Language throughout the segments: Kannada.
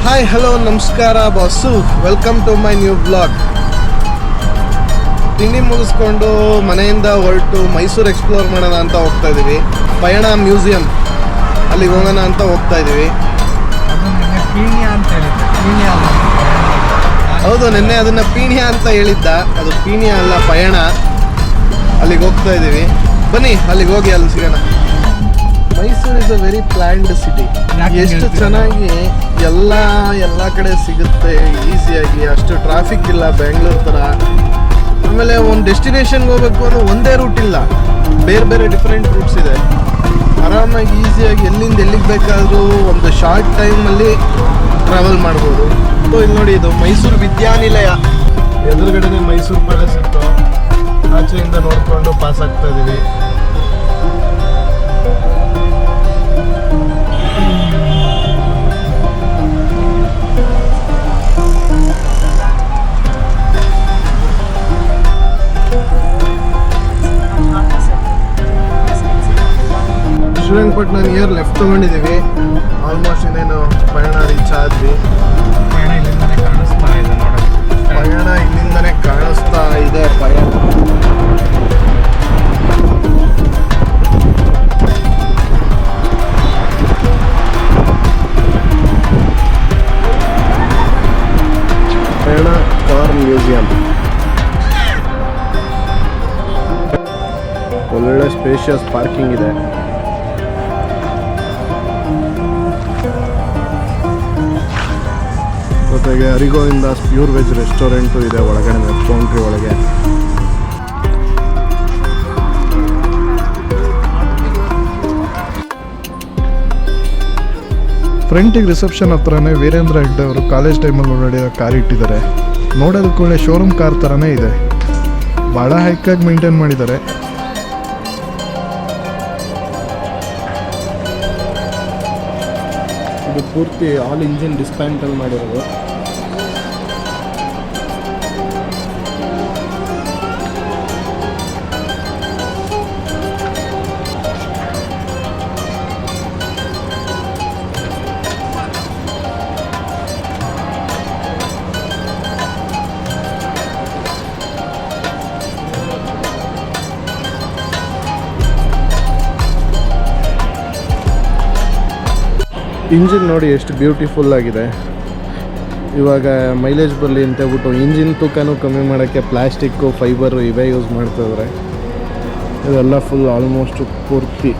ಹಾಯ್ ಹಲೋ ನಮಸ್ಕಾರ boss, welcome to my new blog. ತಿಂಡಿ ಮುಗಿಸ್ಕೊಂಡು ಮನೆಯಿಂದ ಹೊರಟು ಮೈಸೂರು ಎಕ್ಸ್ಪ್ಲೋರ್ ಮಾಡೋಣ ಅಂತ ಹೋಗ್ತಾ ಇದ್ದೀವಿ. ಪಯಣ ಮ್ಯೂಸಿಯಂ ಅಲ್ಲಿಗೆ ಹೋಗೋಣ ಅಂತ ಹೋಗ್ತಾ ಇದ್ದೀವಿ. ಹೌದು, ನಿನ್ನೆ ಅದನ್ನು ಪೀಣ್ಯ ಅಂತ ಹೇಳಿದ್ದ. ಅದು ಪೀಣ್ಯ ಅಲ್ಲ, ಪಯಣ. ಅಲ್ಲಿಗೆ ಹೋಗ್ತಾ ಇದ್ದೀವಿ. ಬನ್ನಿ ಅಲ್ಲಿಗೆ ಹೋಗಿ ಅಲ್ಲಿ ಸಿಗೋಣ. Mysuru is a very planned city. ಎಷ್ಟು ಚೆನ್ನಾಗಿ ಎಲ್ಲ ಕಡೆ ಸಿಗುತ್ತೆ ಈಸಿಯಾಗಿ, ಅಷ್ಟು ಟ್ರಾಫಿಕ್ ಇಲ್ಲ ಬೆಂಗಳೂರು ಥರ. ಆಮೇಲೆ ಒಂದು ಡೆಸ್ಟಿನೇಷನ್ಗೆ ಹೋಗ್ಬೇಕು ಅಂದರೆ ಒಂದೇ ರೂಟ್ ಇಲ್ಲ, ಬೇರೆ ಬೇರೆ ಡಿಫ್ರೆಂಟ್ ರೂಟ್ಸ್ ಇದೆ. ಆರಾಮಾಗಿ ಈಸಿಯಾಗಿ ಎಲ್ಲಿಂದ ಎಲ್ಲಿಗೆ ಬೇಕಾದರೂ ಒಂದು ಶಾರ್ಟ್ ಟೈಮಲ್ಲಿ ಟ್ರಾವೆಲ್ ಮಾಡ್ಬೋದು. ಸೊ ಇಲ್ಲಿ ನೋಡಿ, ಇದು ಮೈಸೂರು ವಿದ್ಯಾನಿಲಯ ಎದುರುಗಡೆನೇ ಮೈಸೂರು ಪ್ಯಾಲೇಸ್ ಇತ್ತು. ಆಚೆಯಿಂದ ನೋಡಿಕೊಂಡು ಪಾಸ್ ಆಗ್ತಾ ಇದ್ದೀವಿ. ಶ್ರೀರಂಗಪಟ್ಟಣ ನಿಯರ್ ಲೆಫ್ಟ್ ತೊಗೊಂಡಿದ್ದೀವಿ. ಆಲ್ಮೋಸ್ಟ್ ಇನ್ನೇನು ಪಯಣ ರೀಚ್ ಆದ್ವಿ. ಪಯಣ ಇಲ್ಲಿಂದನೇ ಕಾಣಿಸ್ತಾ ಇದೆ ನೋಡಿ. ಪಯಣ ಇಲ್ಲಿಂದನೇ ಕಾಣಿಸ್ತಾ ಇದೆ. ಪಯಣ ಕಾರ್ ಮ್ಯೂಸಿಯಂ. ಒಳ್ಳೆ ಸ್ಪೇಷಿಯಸ್ ಪಾರ್ಕಿಂಗ್ ಇದೆ. ಜೊತೆಗೆ ಅರಿಗೋವಿಂದಾಸ್ ಪ್ಯೂರ್ ವೆಜ್ ರೆಸ್ಟೋರೆಂಟು ಇದೆ ಒಳಗಡೆ, ಕೌಂಟ್ರಿ ಒಳಗೆ. ಫ್ರಂಟಿಗೆ ರಿಸೆಪ್ಷನ್ ಹತ್ರನೇ ವೀರೇಂದ್ರ ಹೆಗ್ಡೆ ಅವರು ಕಾಲೇಜ್ ಟೈಮಲ್ಲಿ ಓಡಾಡಿರೋ ಕಾರ್ ಇಟ್ಟಿದ್ದಾರೆ. ನೋಡೋದಕ್ಕೆ ಒಳ್ಳೆ ಶೋರೂಮ್ ಕಾರ್ ಥರನೇ ಇದೆ. ಭಾಳ ಹೈಕಾಗಿ ಮೇಂಟೈನ್ ಮಾಡಿದ್ದಾರೆ. ಇದು ಪೂರ್ತಿ ಆಲ್ ಇಂಜಿನ್ ಡಿಸ್ಪ್ಯಾಂಟಲ್ ಮಾಡಿರೋದು. ಇಂಜಿನ್ ನೋಡಿ ಎಷ್ಟು ಬ್ಯೂಟಿಫುಲ್ ಆಗಿದೆ. ಇವಾಗ ಮೈಲೇಜ್ ಬರಲಿ ಅಂತ ಹೇಳ್ಬಿಟ್ಟು ಇಂಜಿನ್ ತೂಕನೂ ಕಮ್ಮಿ ಮಾಡೋಕ್ಕೆ ಪ್ಲಾಸ್ಟಿಕ್ಕು, ಫೈಬರು ಇವೇ ಯೂಸ್ ಮಾಡ್ತಾಯಿದ್ದಾರೆ. ಇದೆಲ್ಲ ಫುಲ್ ಆಲ್ಮೋಸ್ಟ್ ಪೂರ್ತಿ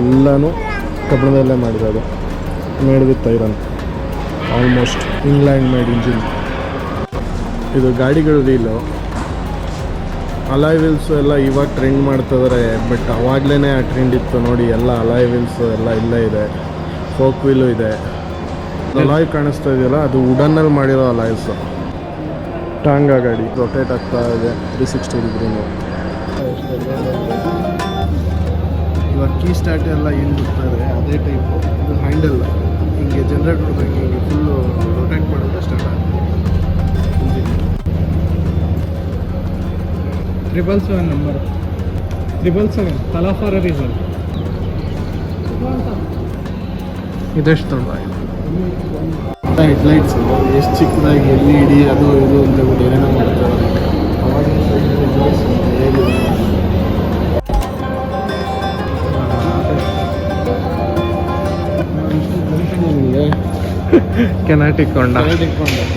ಎಲ್ಲನೂ ಕಬ್ಬಿಣದಲ್ಲೇ ಮಾಡಿರೋದು. Made with iron, almost England made engine. ಇದು ಗಾಡಿಗಳ ವೀಲು, ಅಲಾಯ್ ವೀಲ್ಸು ಎಲ್ಲ ಇವಾಗ ಟ್ರೆಂಡ್ ಮಾಡ್ತಿದ್ದಾರೆ. ಬಟ್ ಅವಾಗಲೇ ಆ ಟ್ರೆಂಡ್ ಇತ್ತು ನೋಡಿ. ಎಲ್ಲ ಅಲಾಯ್ ವೀಲ್ಸು ಎಲ್ಲ ಇಲ್ಲೇ ಇದೆ. ಫೋಕ್ ವೀಲು ಇದೆ. ಅಲಾಯ್ ಕಾಣಿಸ್ತಾ ಇದೆಯಲ್ಲ, ಅದು ವುಡನ್ನಲ್ಲಿ ಮಾಡಿರೋ ಅಲಾಯ್ಸು. ಟಾಂಗಾ ಗಾಡಿ ರೊಟೇಟ್ ಆಗ್ತಾ ಇದೆ 360 ಡಿಗ್ರಿನೂ. ಇವಾಗ ಕೀ ಸ್ಟಾರ್ಟ್ ಎಲ್ಲ ಏನು ಬರ್ತಾ ಇದೆ ಅದೇ ಟೈಪು. ಇದು ಹ್ಯಾಂಡಲ್ ಹಿಂಗೆ ಜನ್ರೇಟ್ ಹೊಡ್ಬೇಕು, ಹಿಂಗೆ ಫುಲ್ಲು ರೊಟೇಟ್ ಮಾಡಿದ್ರೆ ಸ್ಟಾರ್ಟ್ ಆಗುತ್ತೆ. 777 ನಂಬರ್ 777 ತಲಾ ಫಾರ್ ಅ ರೀಸನ್. ಇದೆಷ್ಟು ದೊಡ್ಡ ಹೆಡ್ಲೈಟ್ಸ್ ಎಷ್ಟು ಚಿಕ್ಕದಾಗಿ LED ಅದು ಇದು ಅಂತ ಹೇಳ್ಬಿಟ್ಟು ಏನೇನೋ ಮಾಡ್ತಾರೆ. ಕೆನಾಟಿಕ್ ಕೊಂಡ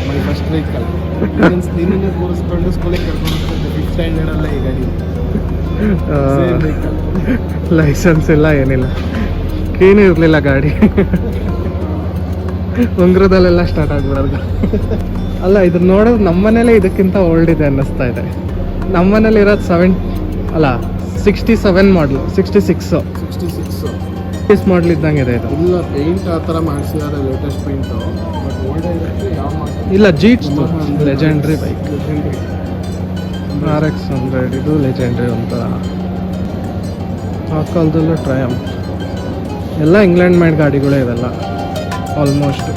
ಮೈ ಫಸ್ಟ್ ವೆಹಿಕಲ್. ನೀನೇ ಕೂರಿಸ್ಕೊಂಡು ಸ್ಕೂಲಿಗೆ ಕರ್ಕೊಂಡು ಹೋಗ್ತಿದ್ದೆ 5th ಸ್ಟ್ಯಾಂಡರ್ಡಲ್ಲೇ ಈ ಗಾಡಿ. ಲೈಸೆನ್ಸ್ ಇಲ್ಲ, ಏನಿಲ್ಲ, ಏನೂ ಇರಲಿಲ್ಲ ಗಾಡಿ. ಉಂಗ್ರದಲ್ಲೆಲ್ಲ ಸ್ಟಾರ್ಟ್ ಆಗ್ಬಿಡೋದು. ಅಲ್ಲ, ಇದು ನೋಡೋದು ನಮ್ಮನೇಲೆ ಇದಕ್ಕಿಂತ ಓಲ್ಡ್ ಇದೆ ಅನ್ನಿಸ್ತಾ ಇದೆ. ನಮ್ಮನೇಲಿ ಇರೋದು 67 ಮಾಡಲು, 66 ಮಾಡಲ್ ಇದ್ದಂಗೆ ಇದೆ ಇದು. ಇಲ್ಲ, ಪೇಂಟ್ ಆ ಥರ ಮಾಡಿಸಿದ್ದಾರೆ, ಲೇಟೆಸ್ಟ್ ಪೇಂಟು. ಬಟ್ ಓಲ್ಡ್ ಇರುತ್ತೆ ಯಾವ ಇಲ್ಲ, ಜೀಟ್ಸ್ ಲೆಜೆಂಡ್ರಿ ಬೈಕ್, RX 100. ಇದು ಲೆಜೆಂಡ್ರಿ ಅಂತ. ಆ ಕಾಲದಲ್ಲೂ ಟ್ರಯಂಫ್ ಎಲ್ಲ ಇಂಗ್ಲೆಂಡ್ ಮೇಡ್ ಗಾಡಿಗಳೇ ಇವೆಲ್ಲ ಆಲ್ಮೋಸ್ಟ್.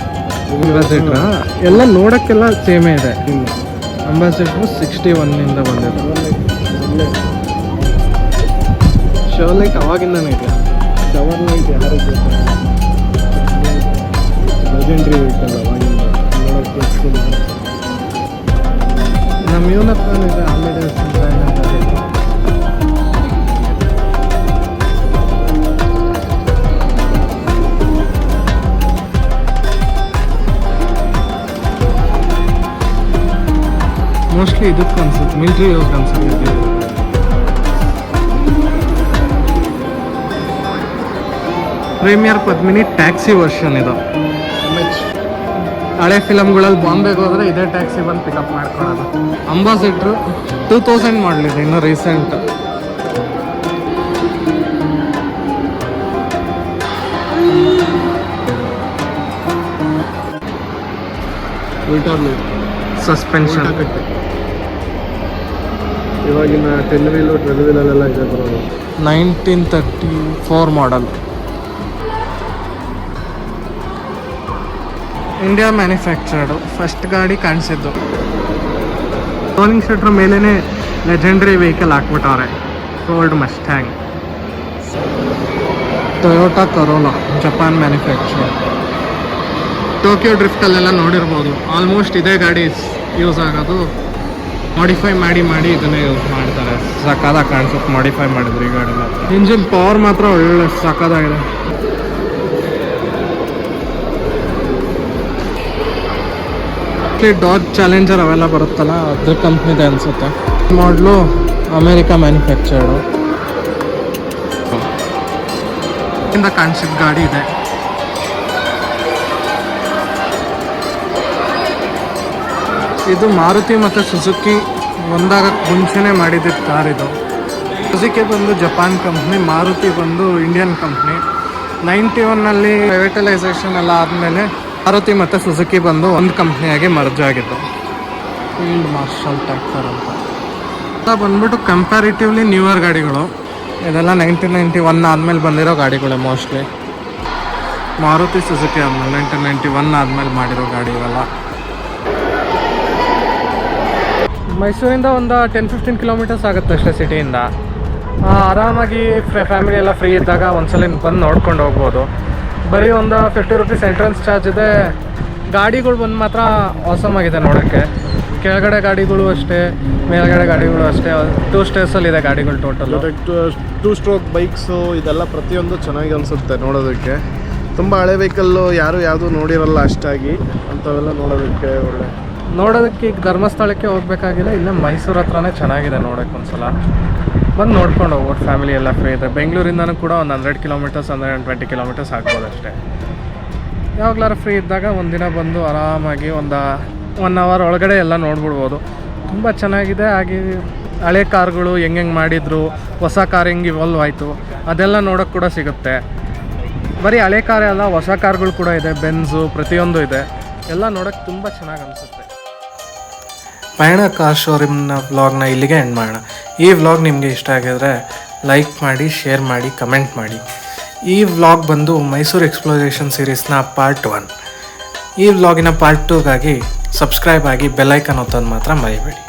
ಅಂಬಾಸಿಡ್ರಾ ಎಲ್ಲ ನೋಡೋಕ್ಕೆಲ್ಲ ಸೇಮೇ ಇದೆ. ಅಂಬಾಸಿಡ್ರು 61 ಬಂದಿದೆ. ಶವರ್ ಲೈಟ್ ಅವಾಗಿಂದನೇ ಇದೆ. ಶವರ್ ಲೈಟ್ ಯಾರಿಗೆ ಲೆಜೆಂಡ್ರಿ ವೆಹಿಕಲ್ ಅವಾಗಿಂದ. ನನ್ನ ಹತ್ರ ಇದೆ ಆಲ್ರೆಡಿ ಮೋಸ್ಟ್ಲಿ ಇದಕ್ಕೆ ಅನ್ಸುತ್ತೆ ಮಿಲ್ಟ್ರಿ ಯೂಸ್ ಅನ್ಸುತ್ತೆ. ಪ್ರೀಮಿಯರ್ ಪದ್ಮಿನಿ ಟ್ಯಾಕ್ಸಿ ವರ್ಷನ್ ಇದು. ಹಳೆ ಫಿಲಮ್ಗಳಲ್ಲಿ ಬಾಂಬೆಗೆ ಹೋದ್ರೆ ಇದೇ ಟ್ಯಾಕ್ಸಿ ಬಂದು ಪಿಕಪ್ ಮಾಡ್ಕೊಳ್ಳೋದು. ಅಂಬಾಸಿಡ್ರು 2000 ಮಾಡಲಿದೆ, ಇನ್ನು ರೀಸೆಂಟ್. ಸಸ್ಪೆನ್ಷನ್ ಇವಾಗಿನ 10 ವೀಲು 12 ವೀಲಲ್ಲೆಲ್ಲ ಇದೆ ಬರೋದು. 1934 ಮಾಡಲ್, ಇಂಡಿಯಾ ಮ್ಯಾನುಫ್ಯಾಕ್ಚರ್ಡು. ಫಸ್ಟ್ ಗಾಡಿ ಕಾಣಿಸಿದ್ದು. ರೋಲಿಂಗ್ ಶಟರ್ ಮೇಲೇ ಲೆಜೆಂಡ್ರಿ ವೆಹಿಕಲ್ ಹಾಕ್ಬಿಟ್ಟವ್ರೆ, Ford Mustang. Toyota Corolla, Japan manufacture. Tokyo ಡ್ರಿಫ್ಟಲ್ಲೆಲ್ಲ ನೋಡಿರ್ಬೋದು, ಆಲ್ಮೋಸ್ಟ್ ಇದೇ ಗಾಡಿ ಯೂಸ್ ಆಗೋದು. ಮಾಡಿಫೈ ಮಾಡಿ ಇದನ್ನೇ ಯೂಸ್ ಮಾಡ್ತಾರೆ. ಸಕ್ಕದಾಗಿ ಕಾಣಿಸುತ್ತೆ ಮಾಡಿಫೈ ಮಾಡಿದ್ರು ಈ ಗಾಡಿನ. ಇಂಜಿನ್ ಪವರ್ ಮಾತ್ರ ಒಳ್ಳೆ ಸಕ್ಕದಾಗಿದೆ. ಡಾಜ್ ಚಾಲೆಂಜರ್ ಅವೆಲ್ಲ ಬರುತ್ತಲ್ಲ, ಅದ್ರ ಕಂಪ್ನಿದೆ ಅನಿಸುತ್ತೆ. ಮಾಡಲು ಅಮೇರಿಕಾ ಮ್ಯಾನುಫ್ಯಾಕ್ಚರ್ಡು. ಇಂದ ಕಾಣಿಸಿದ ಗಾಡಿ ಇದೆ. ಇದು ಮಾರುತಿ ಮತ್ತು ಸುಜುಕಿ ಒಂದಾಗಕ್ಕೆ ಮುಂಚೆನೇ ಮಾಡಿದ್ದಿದ್ದು ಕಾರ್ ಇದು. ಸುಜುಕಿ ಬಂದು ಜಪಾನ್ ಕಂಪ್ನಿ, ಮಾರುತಿ ಬಂದು ಇಂಡಿಯನ್ ಕಂಪ್ನಿ. 91ನಲ್ಲಿ ಪ್ರೈವೇಟಲೈಸೇಷನ್ ಎಲ್ಲ ಆದಮೇಲೆ ಮಾರುತಿ ಮತ್ತು ಸುಜುಕಿ ಬಂದು ಒಂದು ಕಂಪ್ನಿಯಾಗಿ ಮರ್ಜ್ ಆಗಿದ್ದು. ಫೀಲ್ಡ್ ಮಾರ್ಷಲ್ ಟ್ರ್ಯಾಕ್ಟರ್ ಅಂತ ಬಂದ್ಬಿಟ್ಟು ಕಂಪ್ಯಾರಿಟಿವ್ಲಿ ನ್ಯೂಯರ್ ಗಾಡಿಗಳು. ಇದೆಲ್ಲ 1991 ಆದಮೇಲೆ ಬಂದಿರೋ ಗಾಡಿಗಳೇ ಮೋಸ್ಟ್ಲಿ. ಮಾರುತಿ ಸುಜುಕಿ ಆದಮೇಲೆ 1991 ಆದಮೇಲೆ ಮಾಡಿರೋ ಗಾಡಿ ಇವೆಲ್ಲ. ಮೈಸೂರಿಂದ ಒಂದು 10-15 ಕಿಲೋಮೀಟರ್ಸ್ ಆಗುತ್ತೆ ಅಷ್ಟೇ ಸಿಟಿಯಿಂದ. ಆರಾಮಾಗಿ ಫ್ಯಾಮಿಲಿ ಎಲ್ಲ ಫ್ರೀ ಇದ್ದಾಗ ಒಂದ್ಸಲ ಬಂದು ನೋಡ್ಕೊಂಡು ಹೋಗ್ಬೋದು. ಬರೀ ಒಂದು 50 ರೂಪೀಸ್ ಎಂಟ್ರೆನ್ಸ್ ಚಾರ್ಜ್ ಇದೆ. ಗಾಡಿಗಳು ಬಂದು ಮಾತ್ರ ಆಸಮ್ ಆಗಿದೆ ನೋಡೋಕ್ಕೆ. ಕೆಳಗಡೆ ಗಾಡಿಗಳು ಅಷ್ಟೇ, ಮೇಲ್ಗಡೆ ಗಾಡಿಗಳು ಅಷ್ಟೇ. 2 ಸ್ಟೇರ್ಸಲ್ಲಿದೆ ಗಾಡಿಗಳು ಟೋಟಲ್. 2 ಸ್ಟ್ರೋಕ್ ಬೈಕ್ಸು ಇದೆಲ್ಲ ಪ್ರತಿಯೊಂದು ಚೆನ್ನಾಗಿ ಅನಿಸುತ್ತೆ ನೋಡೋದಕ್ಕೆ. ತುಂಬ ಹಳೆ ವೆಹಿಕಲ್ಲು ಯಾವುದು ನೋಡಿರಲ್ಲ ಅಷ್ಟಾಗಿ, ಅಂಥವೆಲ್ಲ ನೋಡೋದಕ್ಕೆ ಈಗ ಧರ್ಮಸ್ಥಳಕ್ಕೆ ಹೋಗ್ಬೇಕಾಗಿಲ್ಲ, ಇಲ್ಲ ಮೈಸೂರು ಹತ್ರನೇ ಚೆನ್ನಾಗಿದೆ ನೋಡೋಕ್ಕೆ. ಒಂದ್ಸಲ ಬಂದು ನೋಡ್ಕೊಂಡು ಹೋಗ್ಬೋದು, ಫ್ಯಾಮಿಲಿ ಎಲ್ಲ ಫ್ರೀ ಇದೆ. ಬೆಂಗಳೂರಿಂದನೂ ಕೂಡ ಒಂದು 100 ಕಿಲೋಮೀಟರ್ಸ್ 120 ಕಿಲೋಮೀಟರ್ಸ್ ಆಗ್ಬೋದು ಅಷ್ಟೇ. ಯಾವಾಗಲಾರು ಫ್ರೀ ಇದ್ದಾಗ ಒಂದಿನ ಬಂದು ಆರಾಮಾಗಿ ಒಂದು 1 ಅವರ್ ಒಳಗಡೆ ಎಲ್ಲ ನೋಡ್ಬಿಡ್ಬೋದು. ತುಂಬ ಚೆನ್ನಾಗಿದೆ. ಹಾಗೆ ಹಳೆ ಕಾರ್ಗಳು ಹೆಂಗೆ ಮಾಡಿದ್ರು, ಹೊಸ ಕಾರ್ ಹೆಂಗೆ ಇವಾಲ್ವ್ ಆಯಿತು ಅದೆಲ್ಲ ನೋಡೋಕ್ಕೆ ಕೂಡ ಸಿಗುತ್ತೆ. ಬರೀ ಹಳೆ ಕಾರೇ ಅಲ್ಲ, ಹೊಸ ಕಾರ್ಗಳು ಕೂಡ ಇದೆ, ಬೆನ್ಸು ಪ್ರತಿಯೊಂದು ಇದೆ. ಎಲ್ಲ ನೋಡೋಕ್ಕೆ ತುಂಬ ಚೆನ್ನಾಗಿ ಅನಿಸುತ್ತೆ. ಪಯಣ ಕಾರ್ ಶೋರೂಮ್ನ ವ್ಲಾಗ್ನ ಇಲ್ಲಿಗೆ ಎಂಡ್ ಮಾಡೋಣ. ಈ ವ್ಲಾಗ್ ನಿಮಗೆ ಇಷ್ಟ ಆಗಿದ್ರೆ ಲೈಕ್ ಮಾಡಿ, ಶೇರ್ ಮಾಡಿ, ಕಮೆಂಟ್ ಮಾಡಿ. ಈ ವ್ಲಾಗ್ ಬಂದು ಮೈಸೂರು ಎಕ್ಸ್ಪ್ಲೋರೇಷನ್ ಸೀರೀಸ್ನ ಪಾರ್ಟ್ 1. ಈ ವ್ಲಾಗಿನ ಪಾರ್ಟ್ 2ಗಾಗಿ ಸಬ್ಸ್ಕ್ರೈಬ್ ಆಗಿ ಬೆಲ್ಲೈಕನ್ ಒತ್ತೋದು ಮಾತ್ರ ಮರಿಬೇಡಿ.